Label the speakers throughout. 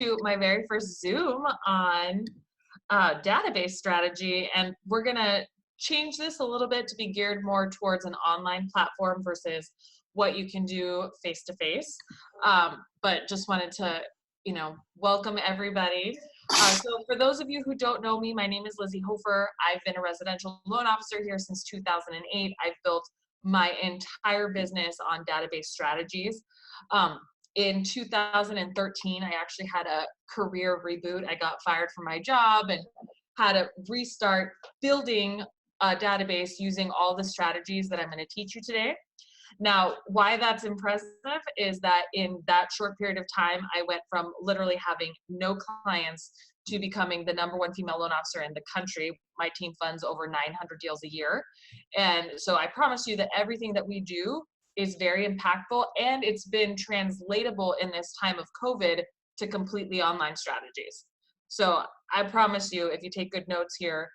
Speaker 1: to my very first Zoom on database strategy, and we're gonna change this a little bit to be geared more towards an online platform versus what you can do face to face. But just wanted to, welcome everybody. So for those of you who don't know me, my name is Lizy Hoeffer. I've been a residential loan officer here since 2008. I've built my entire business on database strategies. In 2013, I actually had a career reboot. I got fired from my job and had to restart building a database using all the strategies that I'm going to teach you today. Now, why that's impressive is that in that short period of time, I went from literally having no clients to becoming the #1 female loan officer in the country. My team funds over 900 deals a year. And so I promise you that everything that we do is very impactful, and it's been translatable in this time of COVID to completely online strategies. So I promise you, if you take good notes here,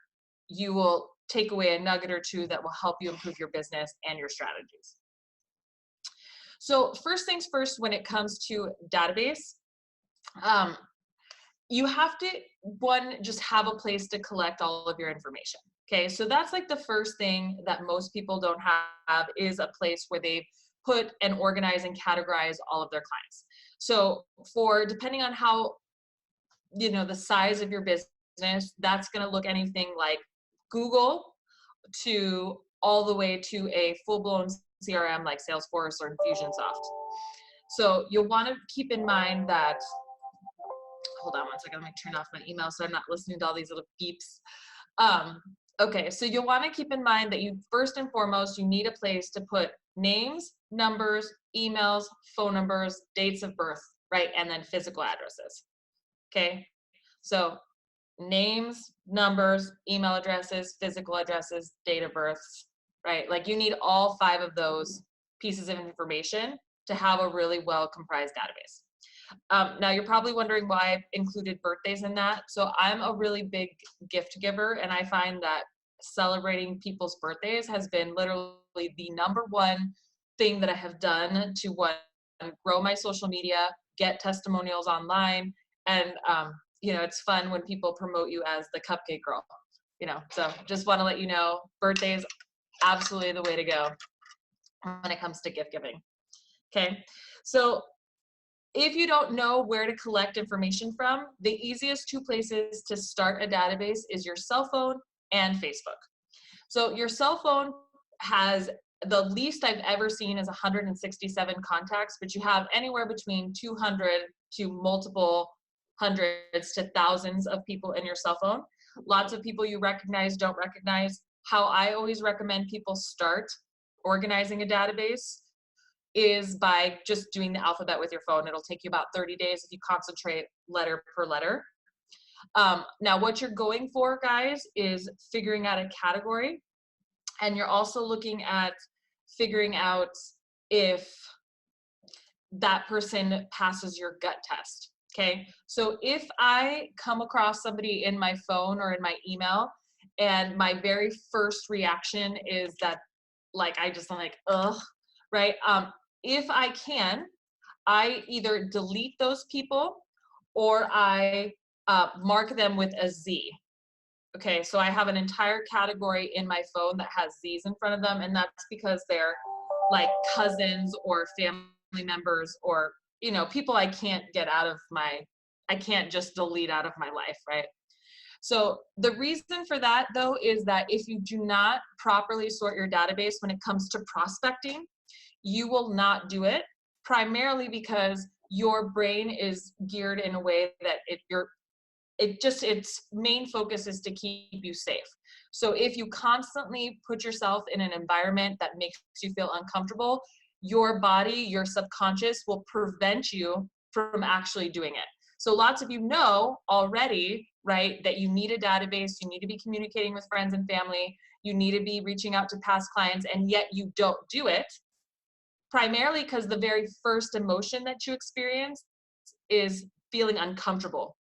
Speaker 1: you will take away a nugget or two that will help you improve your business and your strategies. So first things first, when it comes to database, you have to, just have a place to collect all of your information. Okay, so that's like the first thing that most people don't have, is a place where they put and organize and categorize all of their clients. So depending on how, the size of your business, that's going to look anything like Google to all the way to a full-blown CRM like Salesforce or Infusionsoft. So you'll want to keep in mind that, hold on one second, let me turn off my email so I'm not listening to all these little beeps. Okay, so you'll want to keep in mind that you first and foremost, you need a place to put names, numbers, emails, phone numbers, dates of birth, right? And then physical addresses. Okay, so names, numbers, email addresses, physical addresses, date of births, right? Like you need all 5 of those pieces of information to have a really well comprised database. Now you're probably wondering why I've included birthdays in that. So I'm a really big gift giver, and I find that celebrating people's birthdays has been literally the #1 thing that I have done to grow my social media, get testimonials online, and it's fun when people promote you as the cupcake girl. So just want to let you know, birthdays absolutely the way to go when it comes to gift giving. Okay, so if you don't know where to collect information from, the easiest 2 places to start a database is your cell phone and Facebook. So your cell phone has, the least I've ever seen is 167 contacts, but you have anywhere between 200 to multiple hundreds to thousands of people in your cell phone. Lots of people you recognize, don't recognize. How I always recommend people start organizing a database is by just doing the alphabet with your phone. It'll take you about 30 days if you concentrate letter per letter. Now what you're going for, guys, is figuring out a category, and you're also looking at figuring out if that person passes your gut test. Okay, so if I come across somebody in my phone or in my email and my very first reaction is that, like, I'm like, ugh, right? If I can, I either delete those people or I mark them with a Z. Okay, so I have an entire category in my phone that has Z's in front of them, and that's because they're like cousins or family members or, people I can't I can't just delete out of my life, right? So the reason for that, though, is that if you do not properly sort your database when it comes to prospecting, you will not do it, primarily because your brain is geared in a way that its main focus is to keep you safe. So if you constantly put yourself in an environment that makes you feel uncomfortable, your body, your subconscious will prevent you from actually doing it. So lots of you know already, right, that you need a database, you need to be communicating with friends and family, you need to be reaching out to past clients, and yet you don't do it, primarily because the very first emotion that you experience is feeling uncomfortable.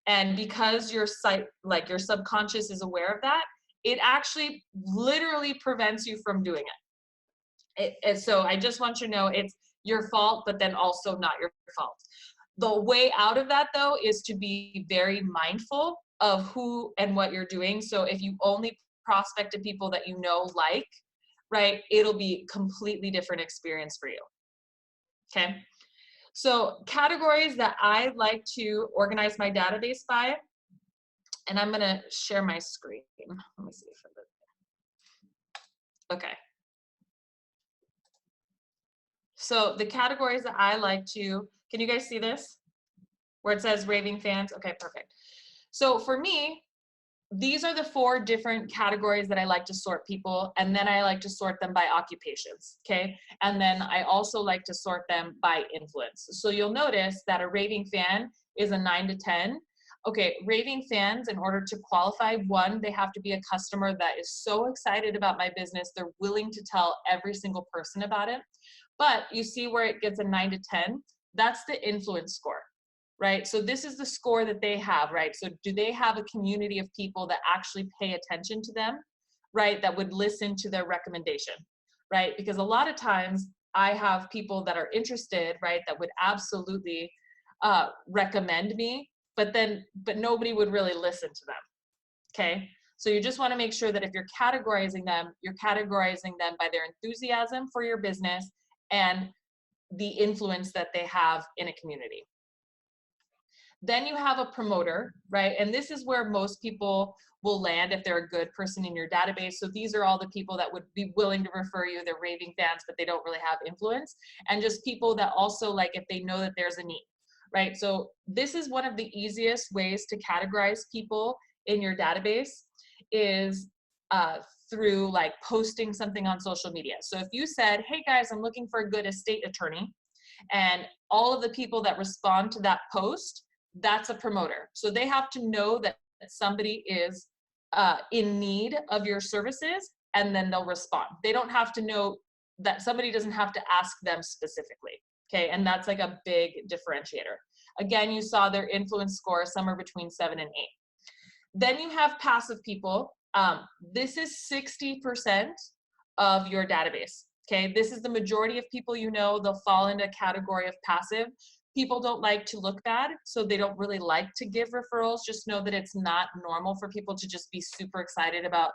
Speaker 1: And because your subconscious is aware of that, it actually literally prevents you from doing it. And so I just want you to know it's your fault, but then also not your fault. The way out of that though is to be very mindful of who and what you're doing. So if you only prospect to people that you know, like, right, it'll be completely different experience for you. Okay. So categories that I like to organize my database by, and I'm gonna share my screen. Let me see if okay. So the categories that I like to, can you guys see this? Where it says raving fans? Okay, perfect. So for me, these are the 4 different categories that I like to sort people, and then I like to sort them by occupations, okay? And then I also like to sort them by influence. So you'll notice that a raving fan is a 9 to 10. Okay, raving fans, in order to qualify, 1, they have to be a customer that is so excited about my business, they're willing to tell every single person about it. But you see where it gets a 9 to 10? That's the influence score, right? So this is the score that they have, right? So do they have a community of people that actually pay attention to them, right? That would listen to their recommendation, right? Because a lot of times I have people that are interested, right? That would absolutely recommend me, but nobody would really listen to them, okay? So you just want to make sure that if you're categorizing them by their enthusiasm for your business and the influence that they have in a community. Then you have a promoter, right? And this is where most people will land if they're a good person in your database. So these are all the people that would be willing to refer you. They're raving fans, but they don't really have influence. And just people that also, like, if they know that there's a need, right? So this is one of the easiest ways to categorize people in your database is through like posting something on social media. So if you said, hey guys, I'm looking for a good estate attorney, and all of the people that respond to that post, that's a promoter. So they have to know that somebody is in need of your services, and then they'll respond. They don't have to know that, somebody doesn't have to ask them specifically. Okay, and that's like a big differentiator. Again, you saw their influence score somewhere between 7 and 8. Then you have passive people. This is 60% of your database. Okay, this is the majority of people you know. They'll fall into a category of passive. People don't like to look bad, so they don't really like to give referrals. Just know that it's not normal for people to just be super excited about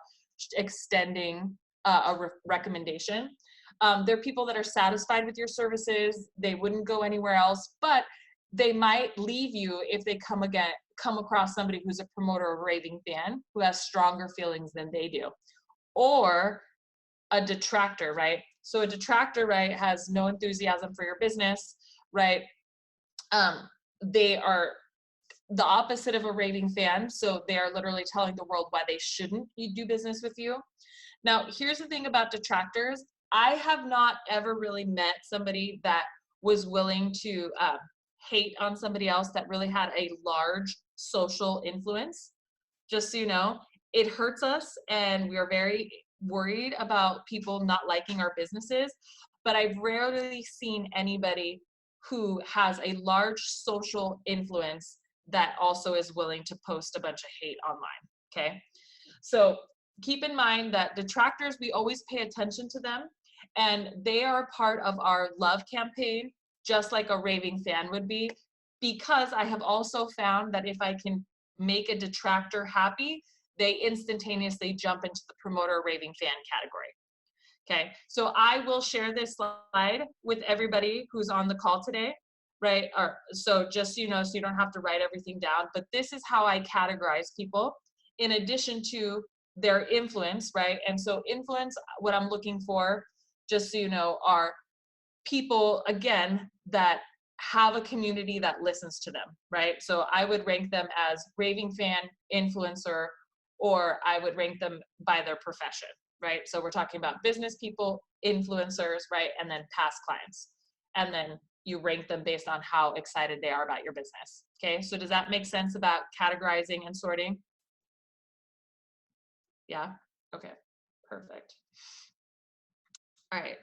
Speaker 1: extending a recommendation. There are people that are satisfied with your services. They wouldn't go anywhere else, but they might leave you if they come across somebody who's a promoter or raving fan who has stronger feelings than they do. Or a detractor, right? So a detractor, right, has no enthusiasm for your business, right? They are the opposite of a raving fan. So they are literally telling the world why they shouldn't do business with you. Now, here's the thing about detractors. I have not ever really met somebody that was willing to hate on somebody else that really had a large social influence. Just so you know, it hurts us, and we are very worried about people not liking our businesses, but I've rarely seen anybody who has a large social influence that also is willing to post a bunch of hate online, okay? So keep in mind that detractors, we always pay attention to them, and they are a part of our love campaign, just like a raving fan would be, because I have also found that if I can make a detractor happy, they instantaneously jump into the promoter raving fan category. Okay, so I will share this slide with everybody who's on the call today, right? So just so you know, so you don't have to write everything down, but this is how I categorize people in addition to their influence, right? And so influence, what I'm looking for, just so you know, are people, again, that have a community that listens to them, right? So I would rank them as raving fan, influencer, or I would rank them by their profession, right? So we're talking about business people, influencers, right? And then past clients. And then you rank them based on how excited they are about your business. Okay, so does that make sense about categorizing and sorting? Yeah, okay, perfect. All right.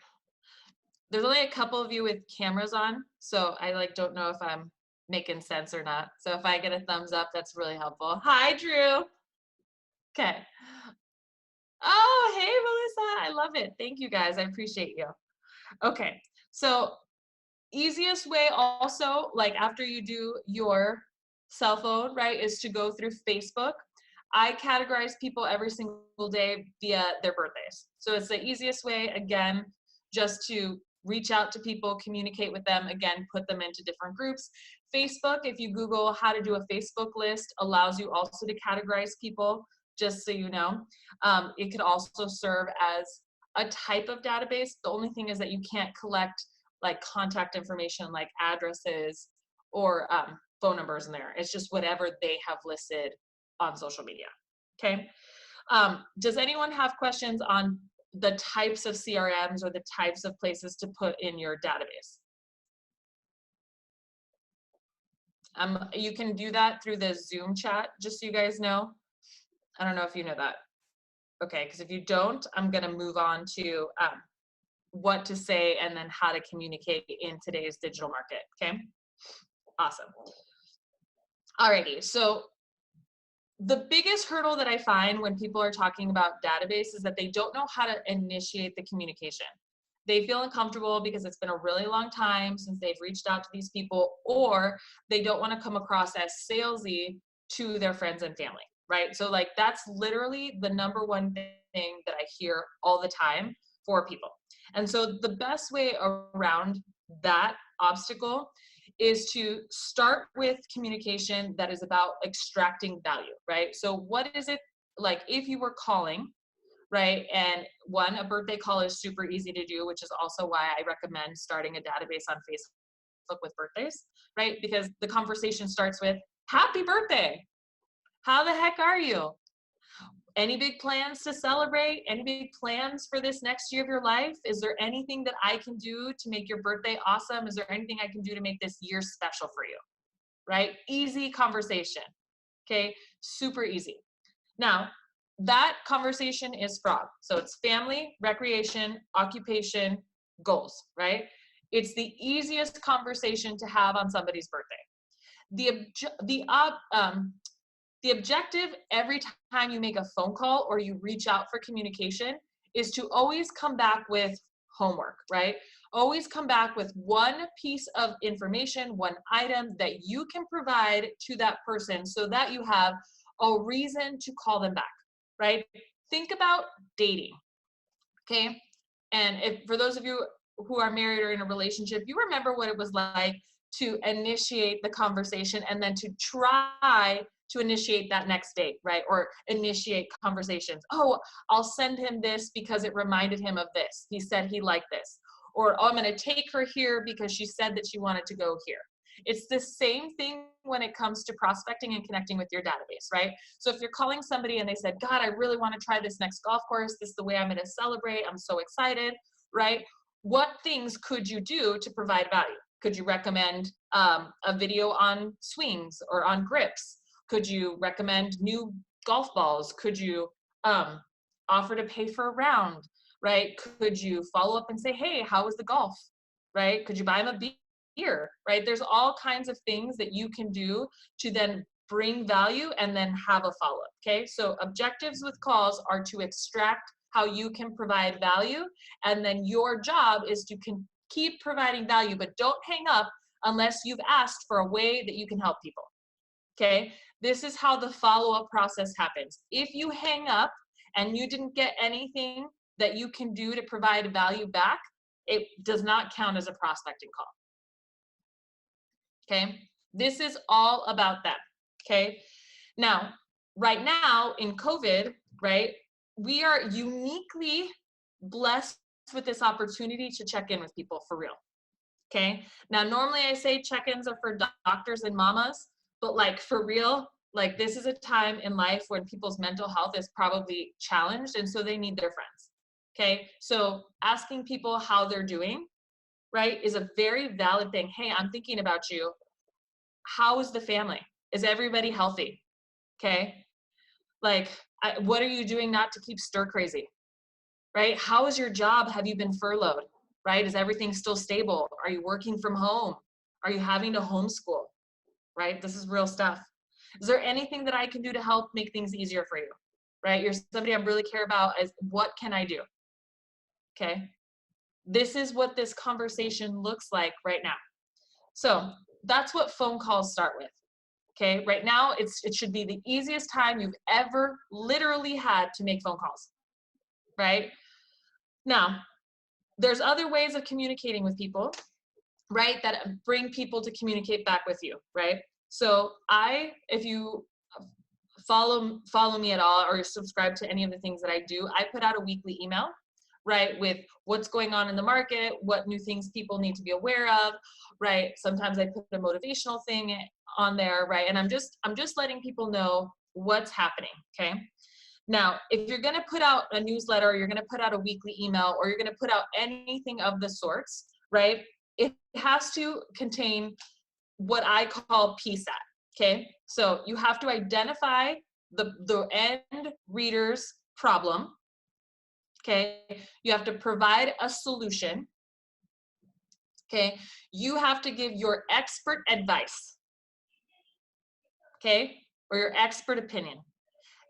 Speaker 1: There's only a couple of you with cameras on, so I don't know if I'm making sense or not. So if I get a thumbs up, that's really helpful. Hi, Drew. Okay. Oh, hey, Melissa. I love it. Thank you guys. I appreciate you. Okay. So Easiest way also, like after you do your cell phone, right, is to go through Facebook. I categorize people every single day via their birthdays. So it's the easiest way, again, just to reach out to people, communicate with them, again, put them into different groups. Facebook, if you Google how to do a Facebook list, allows you also to categorize people, just so you know. It could also serve as a type of database. The only thing is that you can't collect like contact information like addresses or phone numbers in there. It's just whatever they have listed on social media. Okay. Does anyone have questions on the types of CRMs or the types of places to put in your database? You can do that through the Zoom chat, just so you guys know. I don't know if you know that. Okay, because if you don't, I'm going to move on to what to say and then how to communicate in today's digital market. Okay, awesome. Alrighty, so the biggest hurdle that I find when people are talking about database is that they don't know how to initiate the communication. They feel uncomfortable because it's been a really long time since they've reached out to these people, or they don't want to come across as salesy to their friends and family, right? So like that's literally the number one thing that I hear all the time for people. And so the best way around that obstacle is to start with communication that is about extracting value, right? So what is it like if you were calling, right? And one, a birthday call is super easy to do, which is also why I recommend starting a database on Facebook with birthdays, right? Because the conversation starts with, happy birthday. How the heck are you? Any big plans to celebrate? Any big plans for this next year of your life? Is there anything that I can do to make your birthday awesome? Is there anything I can do to make this year special for you? Right? Easy conversation. Okay, super easy. Now, that conversation is frog. So it's family, recreation, occupation, goals, right? It's the easiest conversation to have on somebody's birthday. The objective every time you make a phone call or you reach out for communication is to always come back with homework, right? Always come back with one piece of information, one item that you can provide to that person so that you have a reason to call them back, right? Think about dating, okay? And if for those of you who are married or in a relationship, you remember what it was like to initiate the conversation and then to try to initiate that next date, right? Or initiate conversations. Oh, I'll send him this because it reminded him of this. He said he liked this. Or, oh, I'm going to take her here because she said that she wanted to go here. It's the same thing when it comes to prospecting and connecting with your database, right? So if you're calling somebody and they said, God, I really want to try this next golf course. This is the way I'm going to celebrate. I'm so excited, right? What things could you do to provide value? Could you recommend a video on swings or on grips? Could you recommend new golf balls? Could you offer to pay for a round, right? Could you follow up and say, hey, how was the golf, right? Could you buy them a beer, right? There's all kinds of things that you can do to then bring value and then have a follow-up, okay? So objectives with calls are to extract how you can provide value, and then your job is to keep providing value, but don't hang up unless you've asked for a way that you can help people, okay? This is how the follow-up process happens. If you hang up and you didn't get anything that you can do to provide value back, it does not count as a prospecting call. Okay, this is all about them. Okay, now, right now in COVID, right, we are uniquely blessed with this opportunity to check in with people for real. Okay, now normally I say check-ins are for doctors and mamas, but like for real, like this is a time in life when people's mental health is probably challenged, and so they need their friends. Okay, so asking people how they're doing, right, is a very valid thing. Hey, I'm thinking about you. How is the family? Is everybody healthy? Okay. Like, what are you doing not to keep stir crazy? Right? How is your job? Have you been furloughed? Right? Is everything still stable? Are you working from home? Are you having to homeschool? Right? This is real stuff. Is there anything that I can do to help make things easier for you? Right? You're somebody I really care about. Is what can I do? Okay. This is what this conversation looks like right now. So that's what phone calls start with. Okay, right now it should be the easiest time you've ever literally had to make phone calls, right? Now, there's other ways of communicating with people, right, that bring people to communicate back with you, right? So if you follow me at all or subscribe to any of the things that I do, I put out a weekly email, right, with what's going on in the market, what new things people need to be aware of, right? Sometimes I put a motivational thing on there, right? And I'm just letting people know what's happening, okay? Now, if you're going to put out a newsletter, or you're going to put out a weekly email, or you're going to put out anything of the sorts, right? It has to contain what I call PSAT. Okay, so you have to identify the end reader's problem. Okay, you have to provide a solution. Okay, you have to give your expert advice. Okay, or your expert opinion.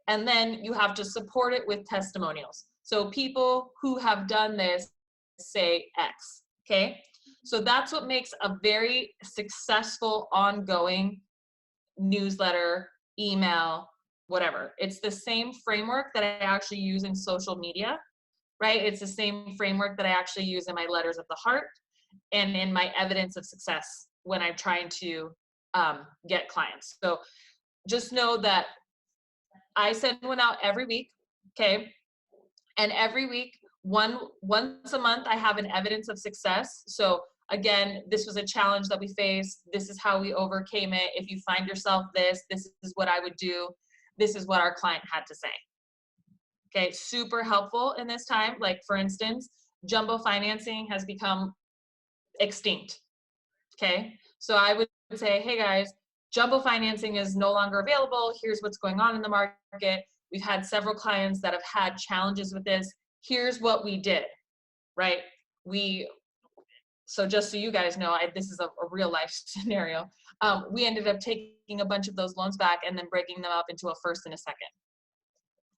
Speaker 1: And then you have to support it with testimonials. So people who have done this say X. Okay, so that's what makes a very successful ongoing newsletter, email, whatever. It's the same framework that I actually use in social media, right? It's the same framework that I actually use in my letters of the heart and in my evidence of success when I'm trying to get clients. So just know that I send one out every week, okay? And every week, once a month, I have an evidence of success. So again, this was a challenge that we faced. This is how we overcame it. If you find yourself this is what I would do. This is what our client had to say. Okay, super helpful in this time. Like for instance, jumbo financing has become extinct. Okay, so I would say, hey guys, jumbo financing is no longer available. Here's what's going on in the market. We've had several clients that have had challenges with this. Here's what we did, right? So just so you guys know, this is a real life scenario. We ended up taking a bunch of those loans back and then breaking them up into a first and a second.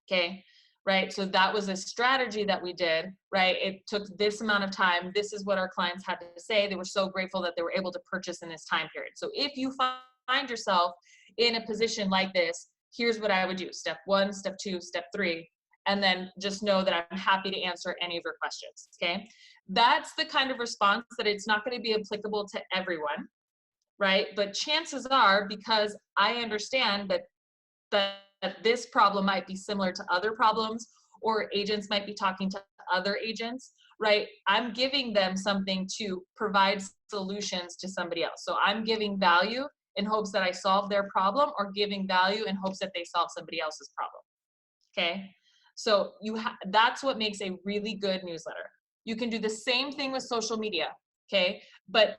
Speaker 1: Okay, right? So that was a strategy that we did, right? It took this amount of time. This is what our clients had to say. They were so grateful that they were able to purchase in this time period. So if you find yourself in a position like this, here's what I would do. Step 1, step 2, step 3, and then just know that I'm happy to answer any of your questions, okay? That's the kind of response that it's not going to be applicable to everyone, right? But chances are, because I understand that this problem might be similar to other problems, or agents might be talking to other agents, right? I'm giving them something to provide solutions to somebody else. So I'm giving value in hopes that I solve their problem, or giving value in hopes that they solve somebody else's problem. Okay, so that's what makes a really good newsletter. You can do the same thing with social media. Okay, but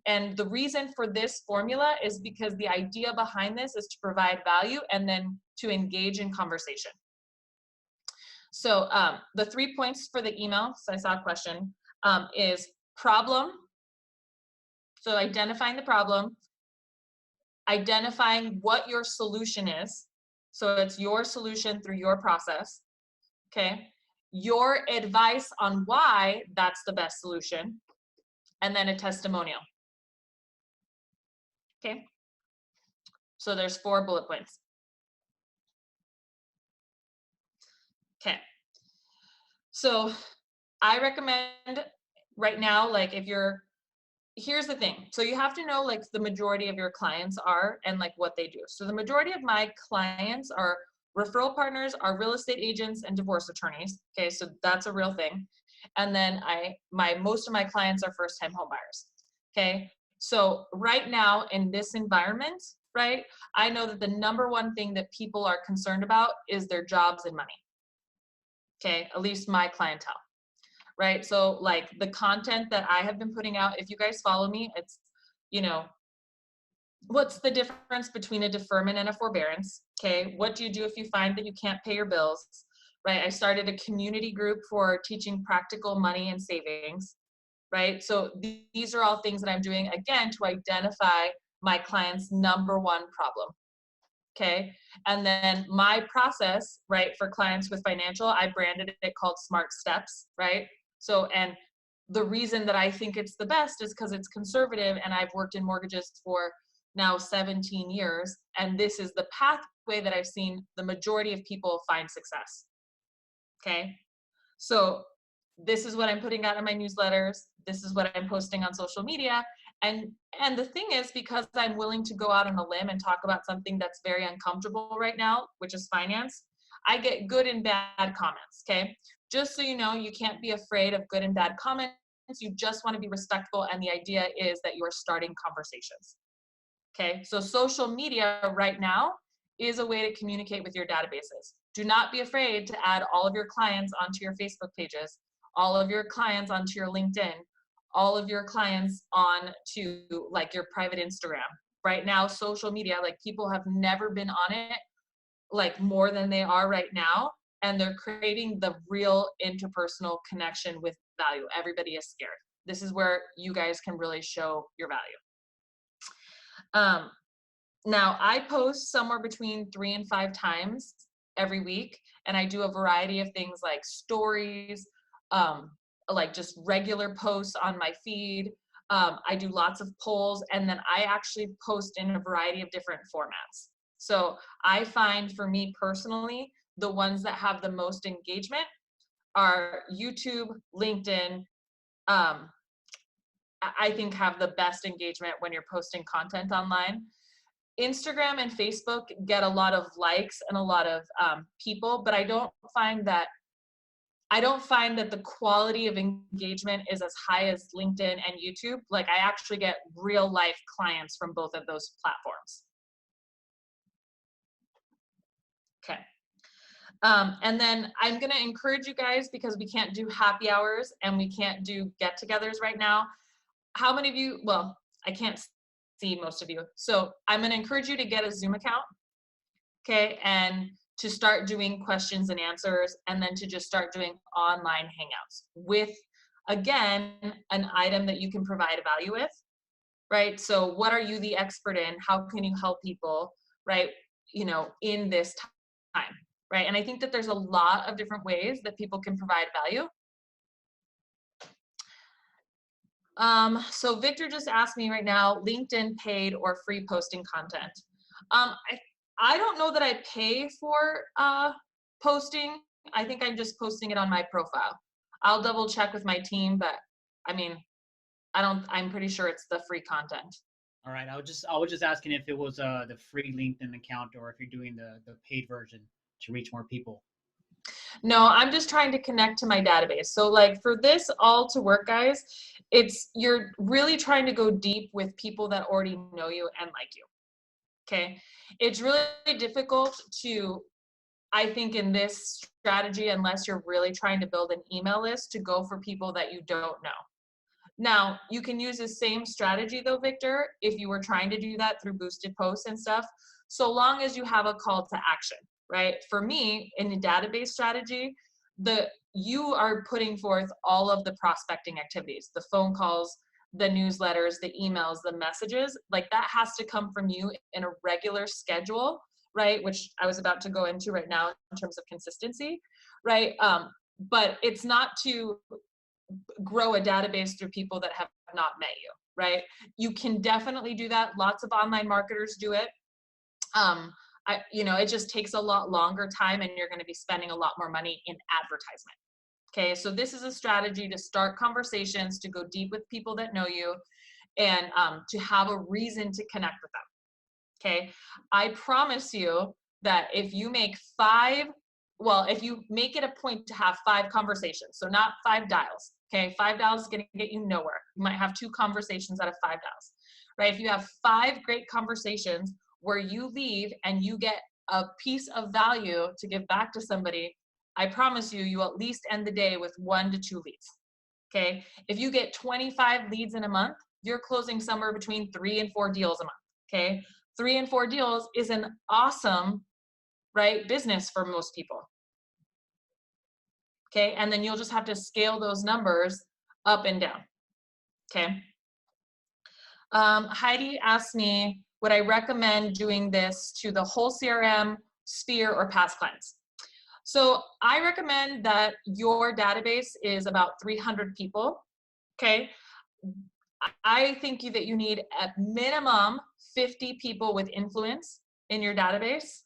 Speaker 1: and the reason for this formula is because the idea behind this is to provide value and then to engage in conversation. So the 3 points for the email, so I saw a question, is problem. So identifying the problem, identifying what your solution is. So it's your solution through your process, okay? Your advice on why that's the best solution, and then a testimonial, okay? So there's 4 bullet points. Okay. So I recommend right now, like here's the thing. So you have to know like the majority of your clients are and like what they do. So the majority of my clients are referral partners, are real estate agents, and divorce attorneys. Okay, so that's a real thing. And then most of my clients are first-time home buyers. Okay, so right now in this environment, right, I know that the number one thing that people are concerned about is their jobs and money. Okay, at least my clientele. Right? So like the content that I have been putting out, if you guys follow me, it's, what's the difference between a deferment and a forbearance? Okay, what do you do if you find that you can't pay your bills? Right? I started a community group for teaching practical money and savings, right? So these are all things that I'm doing, again, to identify my client's number one problem. Okay, and then my process, right, for clients with financial, I branded it called Smart Steps, right? So, and the reason that I think it's the best is because it's conservative, and I've worked in mortgages for now 17 years. And this is the pathway that I've seen the majority of people find success. Okay. So this is what I'm putting out in my newsletters. This is what I'm posting on social media. And the thing is, because I'm willing to go out on a limb and talk about something that's very uncomfortable right now, which is finance, I get good and bad comments. Okay. Just so you know, you can't be afraid of good and bad comments. You just want to be respectful. And the idea is that you are starting conversations. Okay. So social media right now is a way to communicate with your databases. Do not be afraid to add all of your clients onto your Facebook pages, all of your clients onto your LinkedIn, all of your clients on to like your private Instagram. Right now, social media, like people have never been on it like more than they are right now. And they're creating the real interpersonal connection with value. Everybody is scared. This is where you guys can really show your value. Now, I post somewhere between 3 and 5 times every week, and I do a variety of things like stories, like just regular posts on my feed. I do lots of polls, and then I actually post in a variety of different formats. So I find, for me personally, the ones that have the most engagement are YouTube, LinkedIn, I think have the best engagement when you're posting content online. Instagram and Facebook get a lot of likes and a lot of people, but I don't find that the quality of engagement is as high as LinkedIn and YouTube. Like I actually get real life clients from both of those platforms. Okay. And then I'm going to encourage you guys, because we can't do happy hours and we can't do get-togethers right now. How many of you, well, I can't see most of you. So I'm going to encourage you to get a Zoom account, okay, and to start doing questions and answers, and then to just start doing online hangouts with, again, an item that you can provide value with, right? So what are you the expert in? How can you help people, right, you know, in this time, right? And I think that there's a lot of different ways that people can provide value. So Victor just asked me right now, LinkedIn paid or free posting content. I don't know that I pay for posting. I think I'm just posting it on my profile. I'll double check with my team, but I mean, I'm pretty sure it's the free content.
Speaker 2: All right. I was just asking if it was the free LinkedIn account or if you're doing the paid version to reach more people.
Speaker 1: No, I'm just trying to connect to my database. So like for this all to work, guys, you're really trying to go deep with people that already know you and like you. Okay. It's really difficult to, I think, in this strategy, unless you're really trying to build an email list, to go for people that you don't know. Now, you can use the same strategy though, Victor, if you were trying to do that through boosted posts and stuff, so long as you have a call to action, right? For me, in the database strategy, you are putting forth all of the prospecting activities, the phone calls, the newsletters, the emails, the messages, like that has to come from you in a regular schedule, right? Which I was about to go into right now in terms of consistency, right? But it's not to grow a database through people that have not met you, right? You can definitely do that. Lots of online marketers do it. It just takes a lot longer time, and you're going to be spending a lot more money in advertisement. Okay, so this is a strategy to start conversations, to go deep with people that know you, and to have a reason to connect with them. Okay, I promise you that if you make if you make it a point to have 5 conversations, so not 5 dials, okay, 5 dials is going to get you nowhere. You might have 2 conversations out of 5 dials, right? If you have 5 great conversations where you leave and you get a piece of value to give back to somebody, I promise you, you at least end the day with 1 to 2 leads, okay? If you get 25 leads in a month, you're closing somewhere between 3 and 4 deals a month, okay? 3 and 4 deals is an awesome, right, business for most people. Okay, and then you'll just have to scale those numbers up and down. Okay. Heidi asked me, would I recommend doing this to the whole CRM, sphere, or past clients? So I recommend that your database is about 300 people. Okay. I think that you need at minimum 50 people with influence in your database.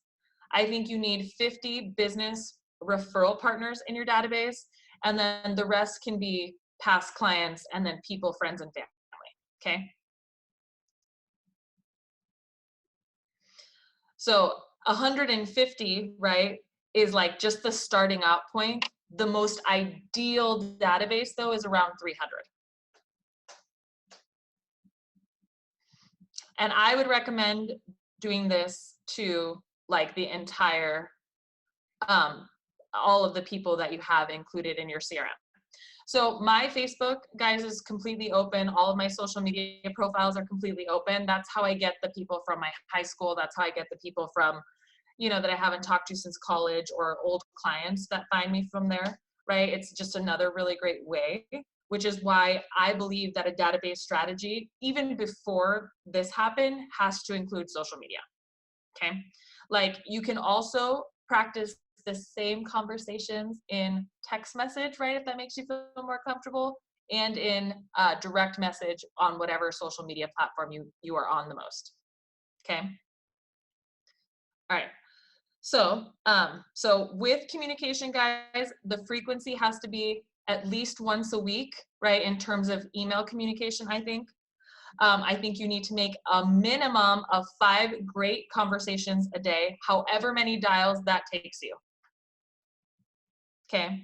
Speaker 1: I think you need 50 business referral partners in your database. And then the rest can be past clients and then people, friends, and family. Okay. So 150, right, is like just the starting out point. The most ideal database, though, is around 300. And I would recommend doing this to like the entire, all of the people that you have included in your CRM. So my Facebook, guys, is completely open. All of my social media profiles are completely open. That's how I get the people from my high school. That's how I get the people from, that I haven't talked to since college, or old clients that find me from there, right? It's just another really great way, which is why I believe that a database strategy, even before this happened, has to include social media, okay? Like, you can also practice the same conversations in text message, right? If that makes you feel more comfortable, and in direct message on whatever social media platform you are on the most, okay? All right. So, so with communication, guys, the frequency has to be at least once a week, right? In terms of email communication, I think. I think you need to make a minimum of 5 great conversations a day, however many dials that takes you. Okay.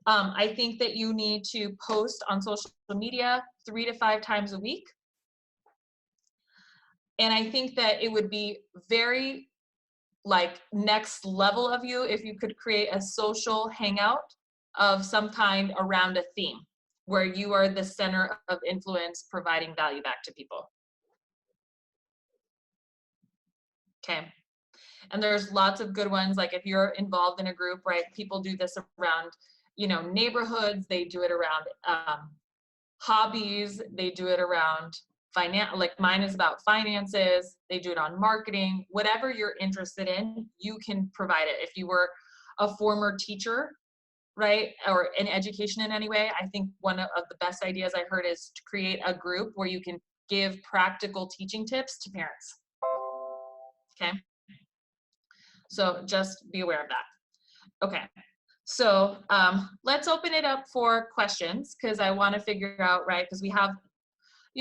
Speaker 1: I think that you need to post on social media 3 to 5 times a week. And I think that it would be very like next level of you if you could create a social hangout of some kind around a theme where you are the center of influence, providing value back to people. Okay. And there's lots of good ones. Like if you're involved in a group, right, people do this around, neighborhoods. They do it around hobbies. They do it around finance. Like mine is about finances. They do it on marketing. Whatever you're interested in, you can provide it. If you were a former teacher, right, or in education in any way, I think one of the best ideas I heard is to create a group where you can give practical teaching tips to parents. Okay. So just be aware of that. Okay. So let's open it up for questions, because I want to figure out, right, because we have,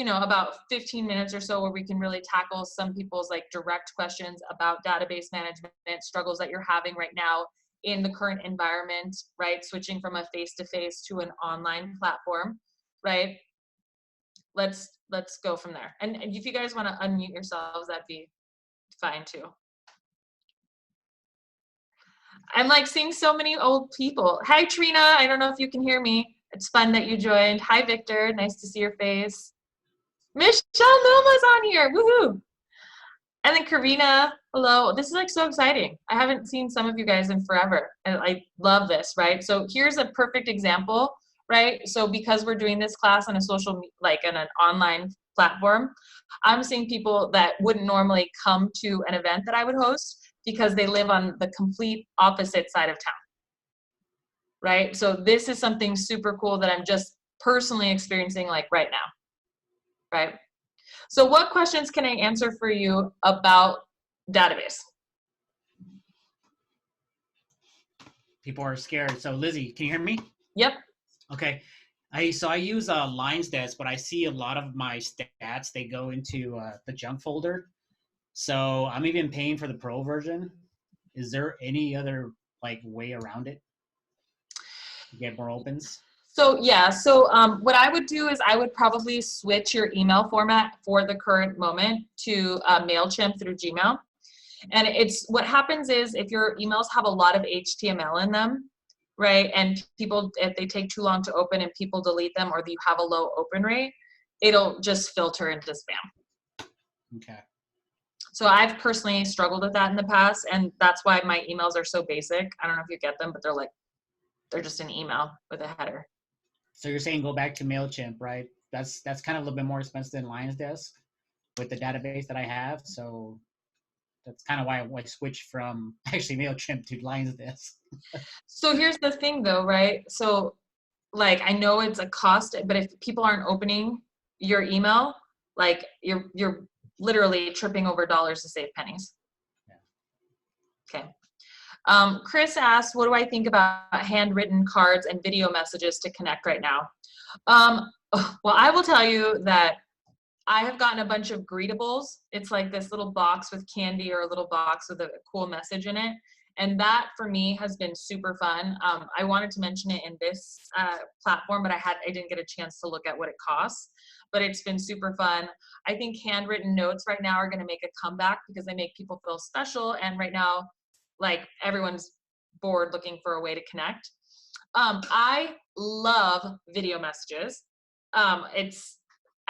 Speaker 1: about 15 minutes or so where we can really tackle some people's like direct questions about database management, struggles that you're having right now in the current environment, right? Switching from a face-to-face to an online platform, right? Let's go from there. And if you guys want to unmute yourselves, that'd be fine too. I'm like seeing so many old people. Hi, Trina. I don't know if you can hear me. It's fun that you joined. Hi, Victor. Nice to see your face. Michelle Noma's on here. Woohoo. And then Karina, hello. This is like so exciting. I haven't seen some of you guys in forever. And I love this, right? So here's a perfect example, right? So because we're doing this class on a like on an online platform, I'm seeing people that wouldn't normally come to an event that I would host because they live on the complete opposite side of town, right? So this is something super cool that I'm just personally experiencing like right now, right? So what questions can I answer for you about database?
Speaker 2: People are scared. So Lizy, can you hear me?
Speaker 1: Yep.
Speaker 2: Okay. I use Lines Desk, but I see a lot of my stats, they go into the junk folder. So I'm even paying for the pro version. Is there any other like way around it to get more opens?
Speaker 1: So yeah, so what I would do is I would probably switch your email format for the current moment to MailChimp through Gmail. And it's what happens is if your emails have a lot of HTML in them, right, and people, if they take too long to open and people delete them, or you have a low open rate, it'll just filter into spam.
Speaker 2: Okay.
Speaker 1: So I've personally struggled with that in the past, and that's why my emails are so basic. I don't know if you get them, but they're just an email with a header.
Speaker 2: So you're saying go back to MailChimp, right? That's kind of a little bit more expensive than Lines Desk with the database that I have. So that's kind of why I switched from actually MailChimp to Lines Desk.
Speaker 1: So here's the thing though, right? So like, I know it's a cost, but if people aren't opening your email, like you're literally tripping over dollars to save pennies. Okay. Chris asked, what do I think about handwritten cards and video messages to connect right now? Well, I will tell you that I have gotten a bunch of greetables. It's like this little box with candy or a little box with a cool message in it. And that for me has been super fun. I wanted to mention it in this platform, but I didn't get a chance to look at what it costs, but it's been super fun. I think handwritten notes right now are going to make a comeback because they make people feel special. And right now, like, everyone's bored looking for a way to connect. I love video messages.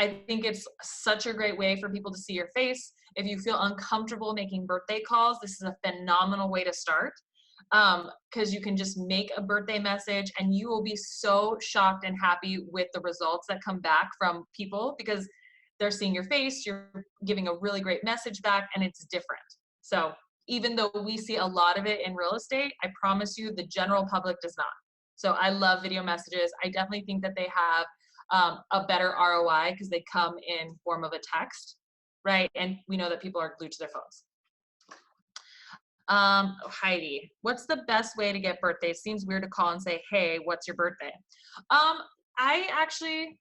Speaker 1: I think it's such a great way for people to see your face. If you feel uncomfortable making birthday calls, this is a phenomenal way to start, because you can just make a birthday message and you will be so shocked and happy with the results that come back from people because they're seeing your face, you're giving a really great message back, and it's different. So even though we see a lot of it in real estate, I promise you the general public does not. So I love video messages. I definitely think that they have a better ROI because they come in form of a text, right? And we know that people are glued to their phones. Heidi, what's the best way to get birthdays? Seems weird to call and say, hey, what's your birthday? I actually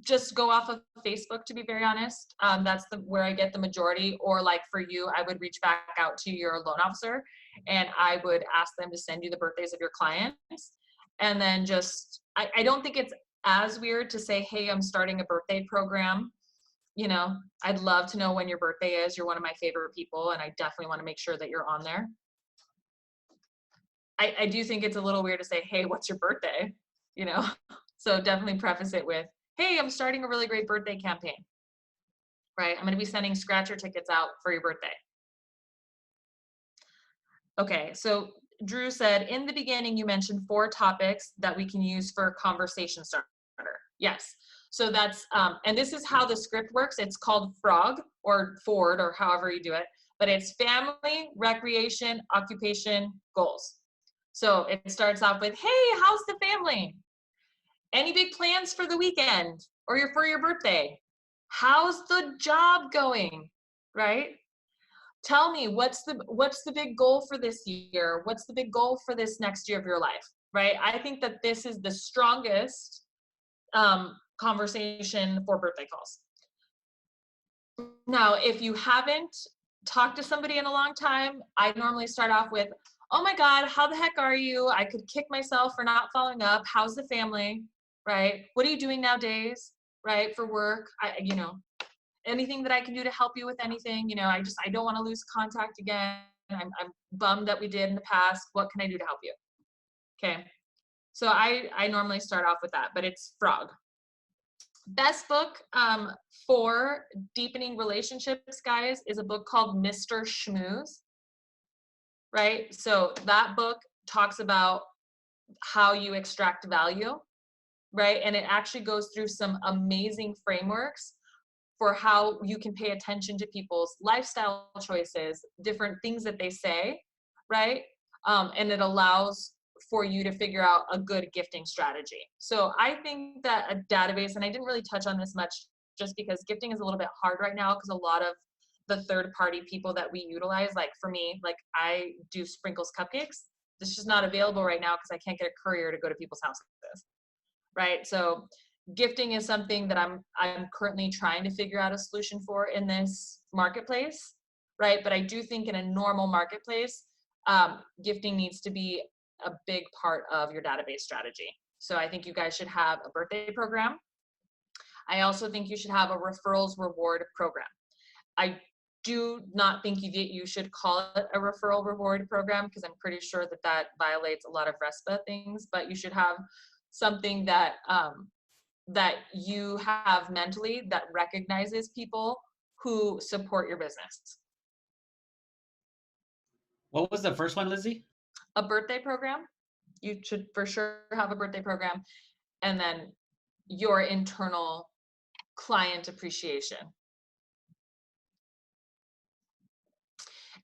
Speaker 1: just go off of Facebook, to be very honest. That's where I get the majority. Or like for you, I would reach back out to your loan officer and I would ask them to send you the birthdays of your clients. And then just, I don't think it's as weird to say, hey, I'm starting a birthday program. You know, I'd love to know when your birthday is. You're one of my favorite people, and I definitely want to make sure that you're on there. I do think it's a little weird to say, hey, what's your birthday? You know, so definitely preface it with, hey, I'm starting a really great birthday campaign, right? I'm going to be sending scratcher tickets out for your birthday. Okay, so Drew said, in the beginning, you mentioned 4 topics that we can use for a conversation starter. Yes. So that's, and this is how the script works. It's called FROG or Ford or however you do it, but it's family, recreation, occupation, goals. So it starts off with, hey, how's the family? Any big plans for the weekend or for your birthday? How's the job going? Right? Tell me, what's the big goal for this year? What's the big goal for this next year of your life? Right? I think that this is the strongest conversation for birthday calls. Now, if you haven't talked to somebody in a long time, I normally start off with, oh my God, how the heck are you? I could kick myself for not following up. How's the family? Right? What are you doing nowadays? Right? For work? You know, anything that I can do to help you with anything, you know, I don't want to lose contact again. I'm bummed that we did in the past. What can I do to help you? Okay. So I normally start off with that, but it's FROG. Best book for deepening relationships, guys, is a book called Mr. Schmooze, right? So that book talks about how you extract value, right? And it actually goes through some amazing frameworks for how you can pay attention to people's lifestyle choices, different things that they say, right? And it allows for you to figure out a good gifting strategy. So I think that a database, and I didn't really touch on this much just because gifting is a little bit hard right now because a lot of the third-party people that we utilize, like for me, like I do Sprinkles cupcakes. This is just not available right now because I can't get a courier to go to people's houses, right? So gifting is something that I'm currently trying to figure out a solution for in this marketplace, right? But I do think in a normal marketplace, gifting needs to be a big part of your database strategy. So I think you guys should have a birthday program. I also think you should have a referrals reward program. I do not think you should call it a referral reward program because I'm pretty sure that that violates a lot of RESPA things, but you should have something that that you have mentally that recognizes people who support your business.
Speaker 2: What was the first one, Lizy?
Speaker 1: A birthday program. You should for sure have a birthday program, and then your internal client appreciation.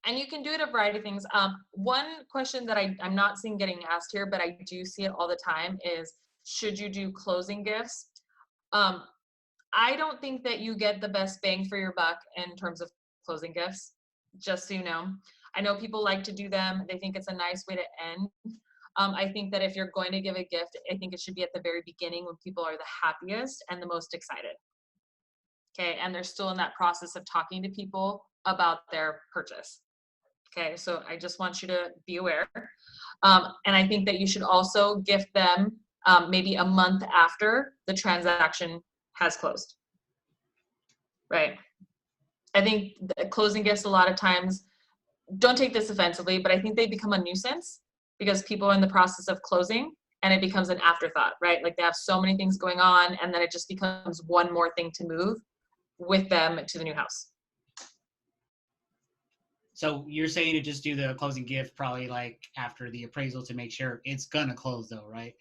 Speaker 1: And you can do it a variety of things. One question that I'm not seeing getting asked here, but I do see it all the time is, should you do closing gifts? I don't think that you get the best bang for your buck in terms of closing gifts, just so you know. I know people like to do them. They think it's a nice way to end. I think that if you're going to give a gift, I think it should be at the very beginning when people are the happiest and the most excited. Okay, and they're still in that process of talking to people about their purchase. Okay, so I just want you to be aware. And I think that you should also gift them maybe a month after the transaction has closed. Right. I think closing gifts a lot of times, don't take this offensively, but I think they become a nuisance because people are in the process of closing and it becomes an afterthought, right? Like they have so many things going on and then it just becomes one more thing to move with them to the new house.
Speaker 2: So you're saying to just do the closing gift probably like after the appraisal to make sure it's gonna close though, right?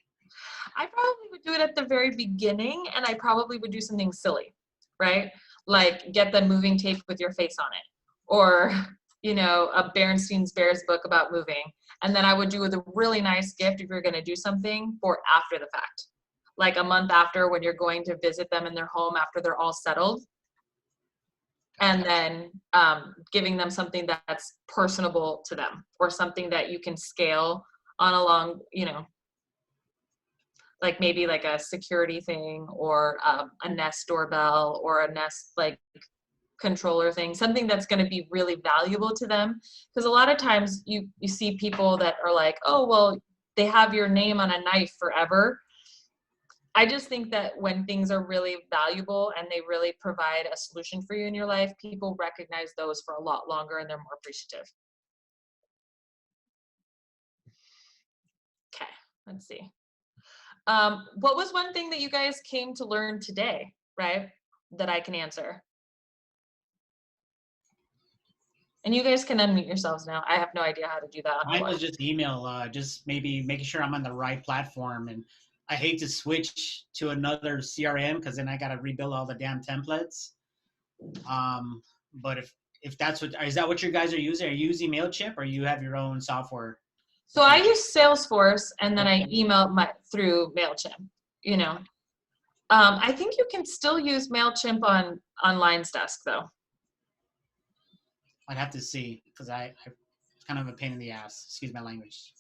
Speaker 1: I probably would do it at the very beginning and I probably would do something silly, right? Like get the moving tape with your face on it, or, you know, a Berenstein's Bears book about moving. And then I would do a really nice gift if you're going to do something for after the fact, like a month after when you're going to visit them in their home after they're all settled. And then giving them something that's personable to them or something that you can scale on a long, you know, like maybe like a security thing or a Nest doorbell or a Nest like controller thing, something that's going to be really valuable to them. Because a lot of times you see people that are like, oh, well, they have your name on a knife forever. I just think that when things are really valuable and they really provide a solution for you in your life, people recognize those for a lot longer and they're more appreciative. Okay, let's see. What was one thing that you guys came to learn today, right? That I can answer. And you guys can unmute yourselves now. I have no idea how to do that.
Speaker 2: Mine was just email, just maybe making sure I'm on the right platform. And I hate to switch to another CRM because then I got to rebuild all the damn templates. But if that's what, is that what you guys are using? Are you using MailChimp or you have your own software?
Speaker 1: So I use Salesforce and then I email through MailChimp, you know. I think you can still use MailChimp on Line's Desk though.
Speaker 2: I'd have to see because it's kind of a pain in the ass. Excuse my language.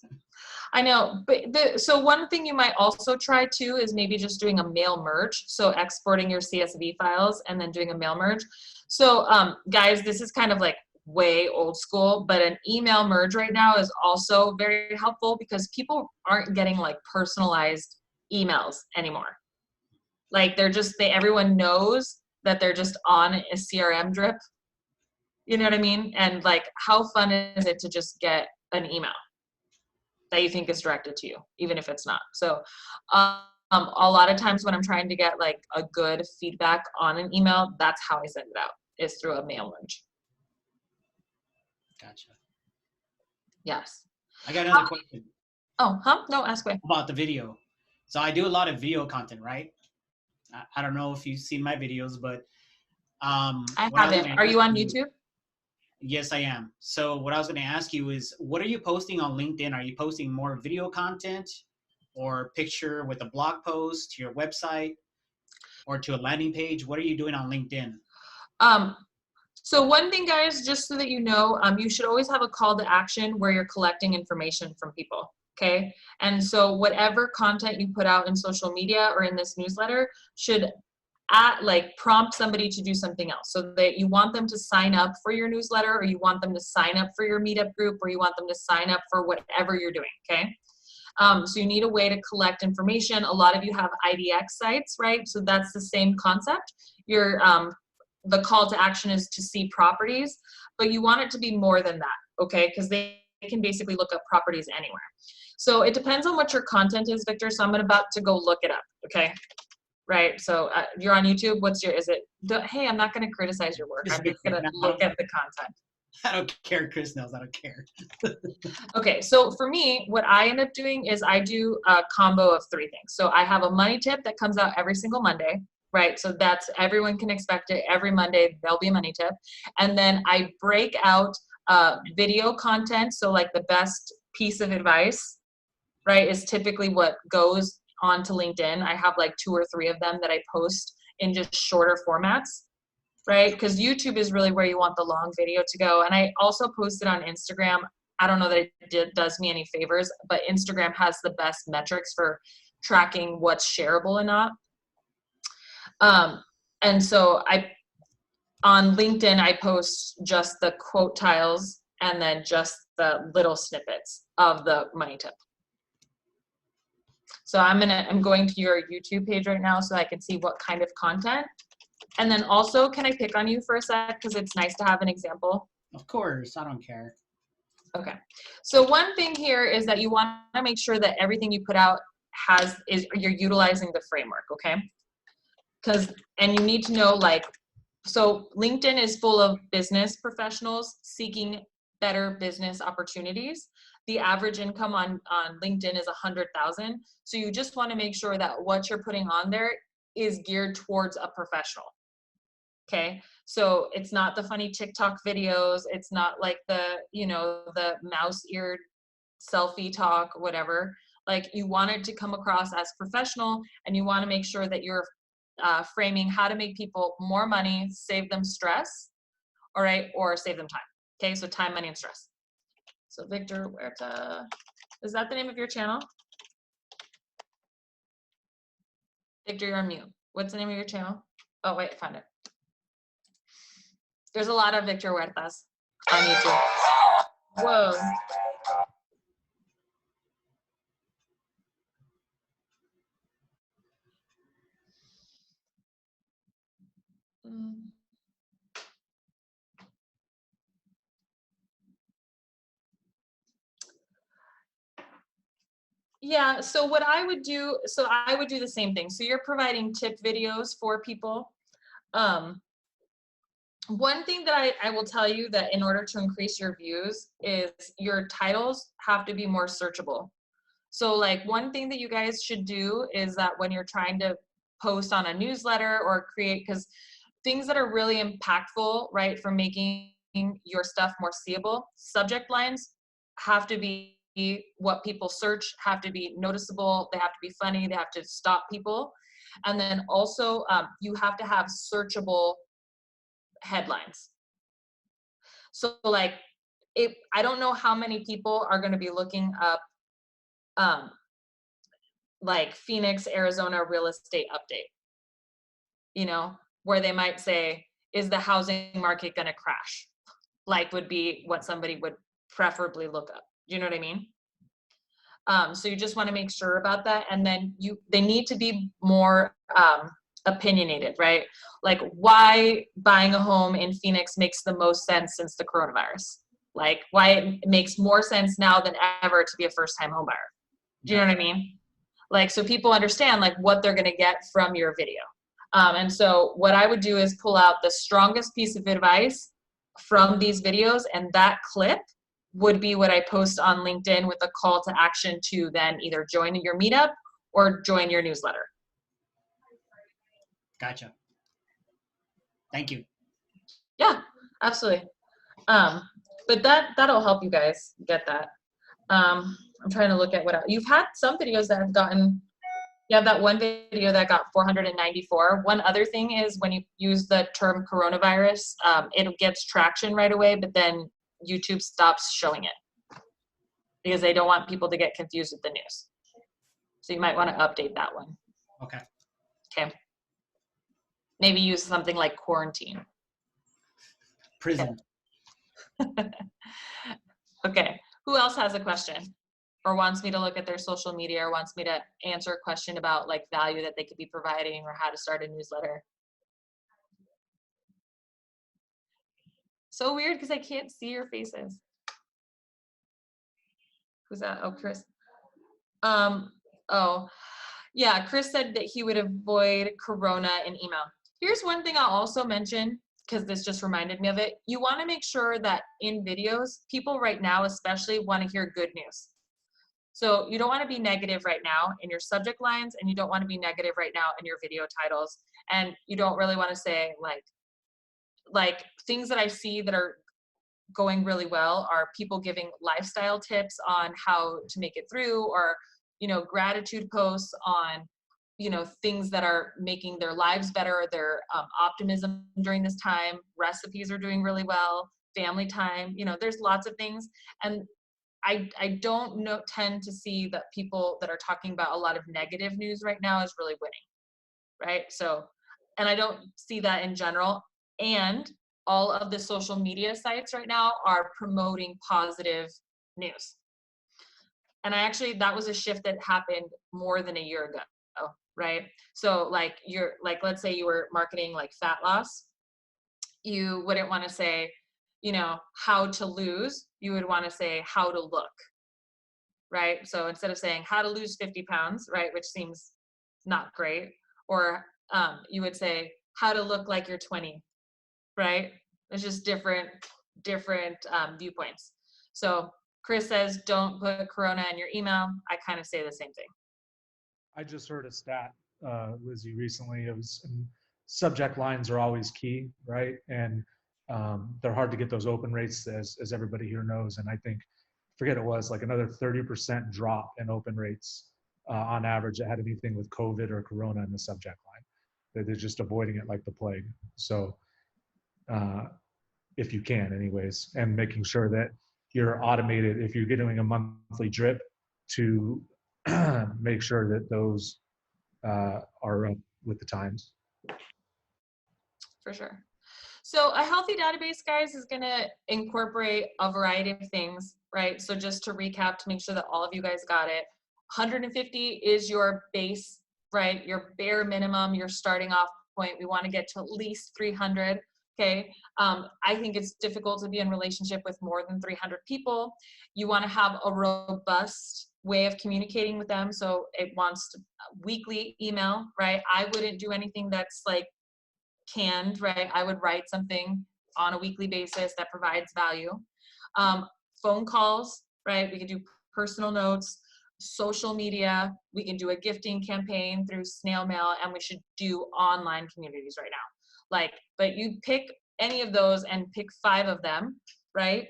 Speaker 1: I know, but so one thing you might also try too is maybe just doing a mail merge. So exporting your CSV files and then doing a mail merge. So guys, this is kind of like way old school, but an email merge right now is also very helpful because people aren't getting like personalized emails anymore. Like everyone knows that they're just on a CRM drip. You know what I mean? And like, how fun is it to just get an email that you think is directed to you, even if it's not? So a lot of times when I'm trying to get like a good feedback on an email, that's how I send it out, is through a mail merge.
Speaker 2: Gotcha.
Speaker 1: Yes.
Speaker 2: I got another question.
Speaker 1: Oh, No, ask away.
Speaker 2: About the video. So I do a lot of video content, right? I don't know if you've seen my videos, but
Speaker 1: I haven't. Are you on YouTube?
Speaker 2: Yes, I am. So what I was going to ask you is, what are you posting on LinkedIn? Are you posting more video content or picture with a blog post to your website or to a landing page? What are you doing on LinkedIn?
Speaker 1: So one thing, guys, just so that you know, you should always have a call to action where you're collecting information from people. Okay. And so whatever content you put out in social media or in this newsletter should prompt somebody to do something else, so that you want them to sign up for your newsletter, or you want them to sign up for your meetup group, or you want them to sign up for whatever you're doing. Okay. So you need a way to collect information. A lot of you have IDX sites, right? So that's the same concept. The call to action is to see properties, but you want it to be more than that, okay? Because they can basically look up properties anywhere. So it depends on what your content is, Victor. So I'm about to go look it up, okay? Right, so you're on YouTube. Hey, I'm not gonna criticize your work. I'm just gonna look at the content.
Speaker 2: I don't care. Chris knows I don't care.
Speaker 1: Okay, so for me, what I end up doing is I do a combo of 3 things. So I have a money tip that comes out every single Monday, right? So everyone can expect it every Monday. There'll be a money tip. And then I break out video content. So like the best piece of advice, right, is typically what goes onto LinkedIn, I have like 2 or 3 of them that I post in just shorter formats, right? Because YouTube is really where you want the long video to go. And I also post it on Instagram. I don't know that it does me any favors, but Instagram has the best metrics for tracking what's shareable and not. And so on LinkedIn, I post just the quote tiles and then just the little snippets of the money tip. So I'm going to your YouTube page right now so I can see what kind of content. And then also, can I pick on you for a sec? Because it's nice to have an example.
Speaker 2: Of course, I don't care.
Speaker 1: Okay. So one thing here is that you want to make sure that everything you put out you're utilizing the framework, okay? And you need to know, like, so LinkedIn is full of business professionals seeking better business opportunities. The average income on LinkedIn is 100,000. So you just want to make sure that what you're putting on there is geared towards a professional. Okay. So it's not the funny TikTok videos. It's not like the mouse-eared selfie talk, whatever. Like, you want it to come across as professional, and you want to make sure that you're framing how to make people more money, save them stress, all right, or save them time. Okay, so time, money, and stress. So Victor Huerta, is that the name of your channel? Victor, you're on mute. What's the name of your channel? Oh, wait, I found it. There's a lot of Victor Huertas on YouTube. Whoa. Yeah, so what I would do, I would do the same thing. So you're providing tip videos for people. One thing that I will tell you, that in order to increase your views, is your titles have to be more searchable. So like, one thing that you guys should do is that when you're trying to post on a newsletter or create, because things that are really impactful, right, for making your stuff more seeable, subject lines have to be what people search, have to be noticeable, they have to be funny, they have to stop people. And then also you have to have searchable headlines. So like, I don't know how many people are going to be looking up like Phoenix, Arizona real estate update, where they might say, is the housing market going to crash? Like, would be what somebody would preferably look up. Do you know what I mean? So you just want to make sure about that. And then they need to be more opinionated, right? Like, why buying a home in Phoenix makes the most sense since the coronavirus. Like, why it makes more sense now than ever to be a first-time home buyer. Do you know what I mean? Like, so people understand like what they're going to get from your video. And so what I would do is pull out the strongest piece of advice from these videos, and that clip would be what I post on LinkedIn with a call to action to then either join your meetup or join your newsletter.
Speaker 2: Gotcha. Thank you.
Speaker 1: Yeah, absolutely. But that'll help you guys get that. I'm trying to look at what else. You've had some videos that have gotten, you have that one video that got 494. One other thing is when you use the term coronavirus, it gets traction right away, but then YouTube stops showing it because they don't want people to get confused with the news. So you might want to update that one.
Speaker 2: Okay.
Speaker 1: Okay. Maybe use something like quarantine.
Speaker 2: Prison.
Speaker 1: Okay. Okay. Who else has a question or wants me to look at their social media or wants me to answer a question about like value that they could be providing or how to start a newsletter? So weird because I can't see your faces. Who's that? Oh, Chris. Oh, yeah, Chris said that he would avoid Corona in email. Here's one thing I'll also mention, because this just reminded me of it. You want to make sure that in videos, people right now especially want to hear good news. So you don't want to be negative right now in your subject lines, and you don't want to be negative right now in your video titles. And you don't really want to say like things that I see that are going really well are people giving lifestyle tips on how to make it through, or gratitude posts on, things that are making their lives better, their optimism during this time. Recipes are doing really well, family time, there's lots of things. And I don't tend to see that people that are talking about a lot of negative news right now is really winning, right? So, and I don't see that in general. And all of the social media sites right now are promoting positive news. And that was a shift that happened more than a year ago, right? So let's say you were marketing like fat loss, you wouldn't want to say, how to lose, you would want to say how to look, right? So instead of saying how to lose 50 pounds, right, which seems not great, or you would say how to look like you're 20, right? It's just different viewpoints. So Chris says, don't put Corona in your email. I kind of say the same thing.
Speaker 3: I just heard a stat, Lizy, recently. It was subject lines are always key, right? And they're hard to get those open rates, as everybody here knows. And I think, forget it was like another 30% drop in open rates on average that had anything with COVID or Corona in the subject line. They're just avoiding it like the plague. So if you can anyways, and making sure that you're automated, if you're doing a monthly drip, to make sure that those are up with the times.
Speaker 1: For sure. So a healthy database, guys, is going to incorporate a variety of things, right? So just to recap, to make sure that all of you guys got it, 150 is your base, right? Your bare minimum, your starting off point. We want to get to at least 300. Okay. I think it's difficult to be in relationship with more than 300 people. You want to have a robust way of communicating with them. So it wants weekly email, right? I wouldn't do anything that's like canned, right? I would write something on a weekly basis that provides value. Phone calls, right? We could do personal notes, social media. We can do a gifting campaign through snail mail, and we should do online communities right now. But you pick any of those and pick 5 of them, right?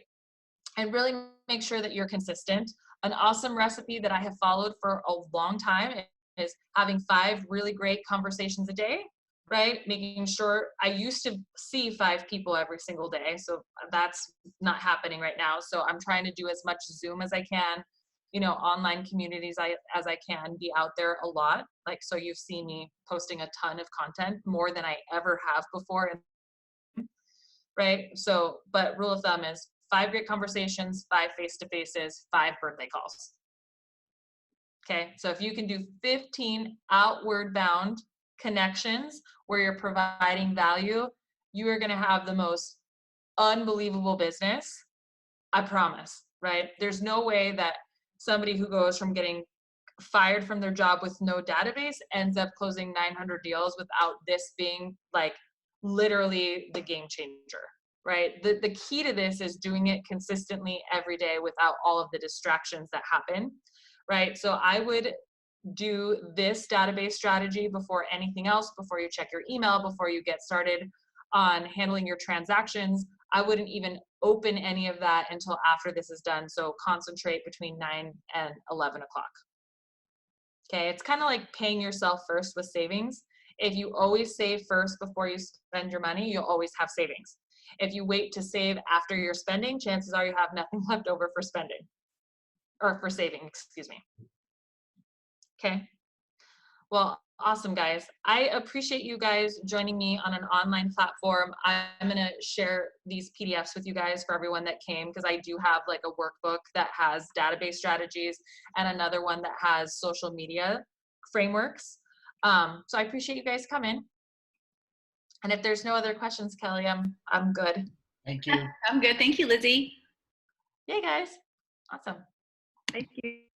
Speaker 1: And really make sure that you're consistent. An awesome recipe that I have followed for a long time is having 5 really great conversations a day, right? Making sure, I used to see 5 people every single day, so that's not happening right now. So I'm trying to do as much Zoom as I can, online communities as I can, be out there a lot. So you've seen me posting a ton of content, more than I ever have before, right? So, but rule of thumb is 5 great conversations, 5 face-to-faces, 5 birthday calls. Okay, so if you can do 15 outward bound connections where you're providing value, you are going to have the most unbelievable business. I promise, right? There's no way that somebody who goes from getting fired from their job with no database ends up closing 900 deals without this being literally the game changer, right? The key to this is doing it consistently every day without all of the distractions that happen, right? So I would do this database strategy before anything else, before you check your email, before you get started on handling your transactions. I wouldn't even open any of that until after this is done. So concentrate between 9 and 11 o'clock. Okay, it's kind of like paying yourself first with savings. If you always save first before you spend your money, you'll always have savings. If you wait to save after you're spending, chances are you have nothing left over for spending, or for saving, excuse me. Okay. Well, awesome, guys. I appreciate you guys joining me on an online platform. I'm going to share these PDFs with you guys for everyone that came, because I do have a workbook that has database strategies and another one that has social media frameworks. So I appreciate you guys coming. And if there's no other questions, Kelly, I'm good.
Speaker 2: Thank you.
Speaker 4: I'm good. Thank you, Lizy.
Speaker 1: Yay, guys. Awesome.
Speaker 4: Thank you.